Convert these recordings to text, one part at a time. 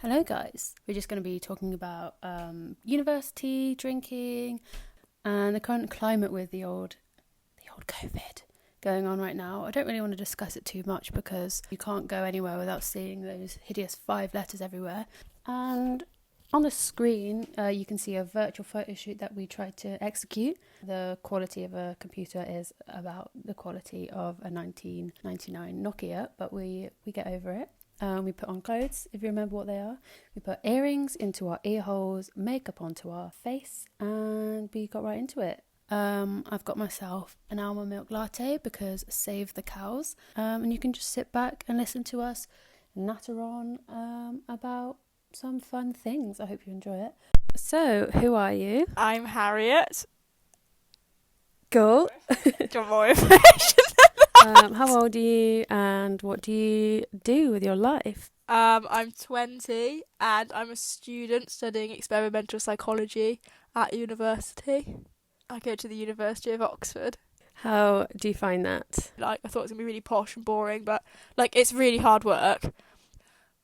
Hello guys, we're just going to be talking about university, drinking and the current climate with the old COVID going on right now. I don't really want to discuss it too much because you can't go anywhere without seeing those hideous 5 letters everywhere. And on the screen you can see a virtual photo shoot that we tried to execute. The quality of a computer is about the quality of a 1999 Nokia, but we get over it. We put on clothes, if you remember what they are. We put earrings into our ear holes, makeup onto our face, and we got right into it. I've got myself an almond milk latte because save the cows. And you can just sit back and listen to us natter on about some fun things. I hope you enjoy it. So, who are you? I'm Harriet. Cool. Do you want more information? How old are you and what do you do with your life? I'm 20 and I'm a student studying experimental psychology at university. I go to the University of Oxford. How do you find that? I thought it was going to be really posh and boring, but it's really hard work,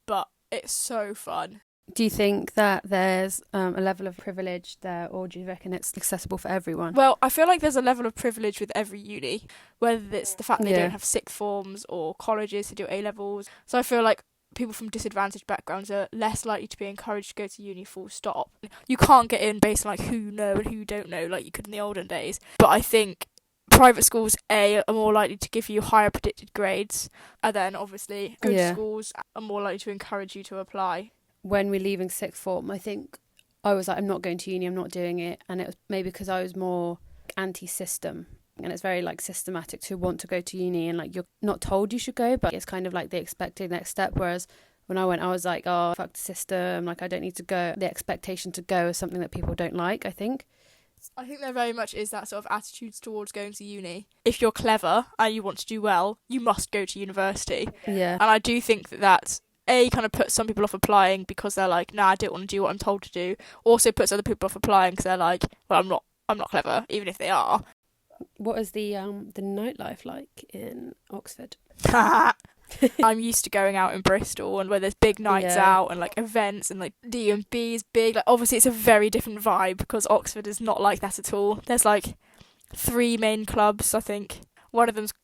but it's so fun. Do you think that there's a level of privilege there, or do you reckon it's accessible for everyone? Well, I feel like there's a level of privilege with every uni, whether it's the fact they don't have sixth forms or colleges to do A-levels. So I feel like people from disadvantaged backgrounds are less likely to be encouraged to go to uni full stop. You can't get in based on who you know and who you don't know like you could in the olden days. But I think private schools, are more likely to give you higher predicted grades, and then obviously good schools are more likely to encourage you to apply. When we're leaving sixth form, I think I was like, I'm not going to uni, I'm not doing it. And it was maybe because I was more anti-system. And it's very systematic to want to go to uni and you're not told you should go, but it's kind of the expected next step. Whereas when I went, I was like, oh, fuck the system. I don't need to go. The expectation to go is something that people don't like, I think. I think there very much is that sort of attitudes towards going to uni. If you're clever and you want to do well, you must go to university. Yeah. And I do think that kind of puts some people off applying because they're like, nah, I don't want to do what I'm told to do. Also puts other people off applying because they're like, well, I'm not clever, even if they are. What is the nightlife like in Oxford? I'm used to going out in Bristol and where there's big nights out and events and D&B is big. Obviously it's a very different vibe because Oxford is not like that at all. There's 3 main clubs, I think. One of them's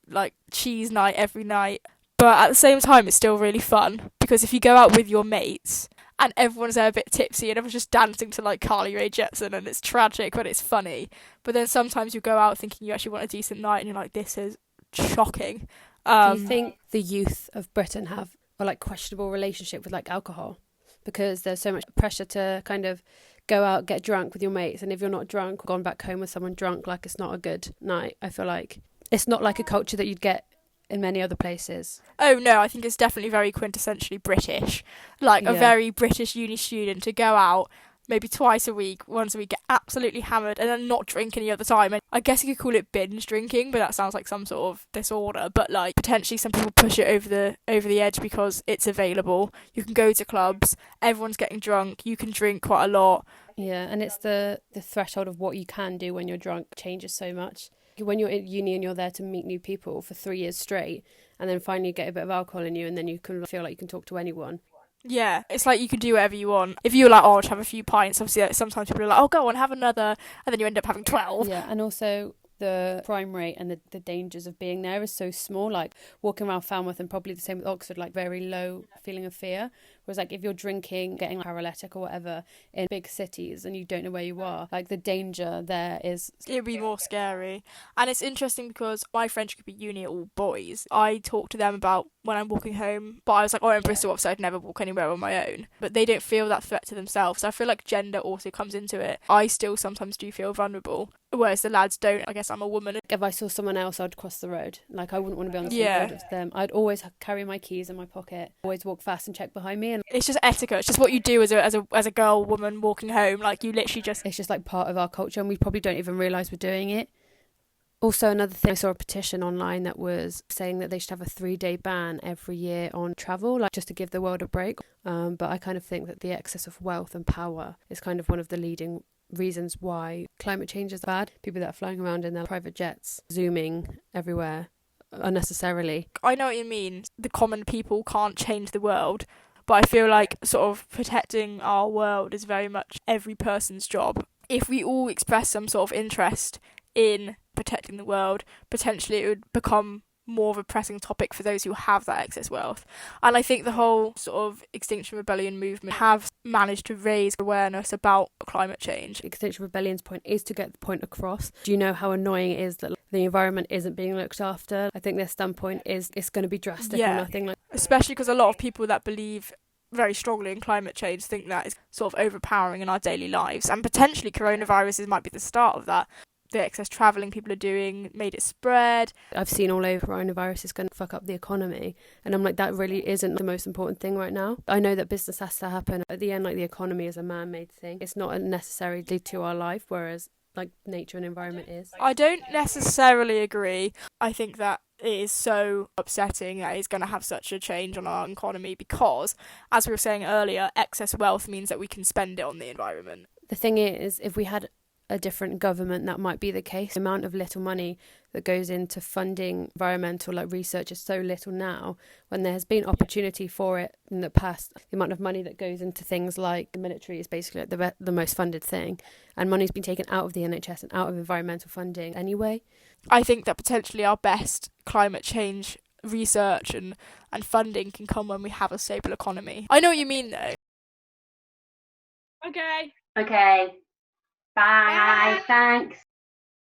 cheese night every night. But at the same time, it's still really fun because if you go out with your mates and everyone's there a bit tipsy and everyone's just dancing to Carly Rae Jepsen and it's tragic but it's funny. But then sometimes you go out thinking you actually want a decent night and you're like, this is shocking. Do you think the youth of Britain have a questionable relationship with alcohol? Because there's so much pressure to kind of go out, get drunk with your mates, and if you're not drunk, gone back home with someone drunk, it's not a good night. I feel like it's not a culture that you'd get in many other places. Oh no, I think it's definitely very quintessentially British. A very British uni student to go out maybe twice a week, once a week, get absolutely hammered and then not drink any other time. And I guess you could call it binge drinking, but that sounds like some sort of disorder. But potentially some people push it over the edge because it's available. You can go to clubs, everyone's getting drunk, you can drink quite a lot. Yeah, and it's the threshold of what you can do when you're drunk changes so much. When you're at uni and you're there to meet new people for 3 years straight, and then finally you get a bit of alcohol in you, and then you can feel like you can talk to anyone. Yeah, it's you can do whatever you want. If you're I'll just have a few pints, obviously sometimes people are oh, go on, have another, and then you end up having 12. Yeah, and also the crime rate and the dangers of being there is so small. Walking around Falmouth, and probably the same with Oxford, very low feeling of fear. Whereas if you're drinking, getting paralytic or whatever in big cities and you don't know where you are, the danger there is... It'd be more scary. And it's interesting because my friends could be uni are all boys. I talk to them about when I'm walking home, but I was in Bristol, so I'd never walk anywhere on my own. But they don't feel that threat to themselves. So I feel gender also comes into it. I still sometimes do feel vulnerable, whereas the lads don't. I guess I'm a woman. If I saw someone else, I'd cross the road. I wouldn't want to be on the same road as them. I'd always carry my keys in my pocket, always walk fast and check behind me. And it's just etiquette. It's just what you do as a girl, woman walking home. You literally just... It's just part of our culture, and we probably don't even realise we're doing it. Also, another thing, I saw a petition online that was saying that they should have a 3-day ban every year on travel, just to give the world a break. But I kind of think that the excess of wealth and power is kind of one of the leading reasons why climate change is bad. People that are flying around in their private jets, zooming everywhere unnecessarily. I know what you mean. The common people can't change the world, But I feel like sort of protecting our world is very much every person's job. If we all express some sort of interest in protecting the world, potentially it would become more of a pressing topic for those who have that excess wealth. And I think the whole sort of Extinction Rebellion movement have managed to raise awareness about climate change. Extinction Rebellion's point is to get the point across. Do you know how annoying it is that the environment isn't being looked after? I think their standpoint is it's going to be drastic or nothing. Especially because a lot of people that believe very strongly in climate change think that is sort of overpowering in our daily lives, and potentially coronaviruses might be the start of that. The excess travelling people are doing made it spread. I've seen all over coronavirus is going to fuck up the economy, and I'm like, that really isn't the most important thing right now. I know that business has to happen. At the end, like, the economy is a man-made thing. It's not necessarily to our life, whereas like nature and environment is. I don't necessarily agree. I think that it is so upsetting that it's going to have such a change on our economy because, as we were saying earlier, excess wealth means that we can spend it on the environment. The thing is, if we had a different government, that might be the case. The amount of little money that goes into funding environmental research is so little now, when there has been opportunity for it in the past. The amount of money that goes into things like the military is basically like the most funded thing, and money's been taken out of the NHS and out of environmental funding anyway. I think that potentially our best climate change research and funding can come when we have a stable economy. I know what you mean though. Okay. Bye. Thanks.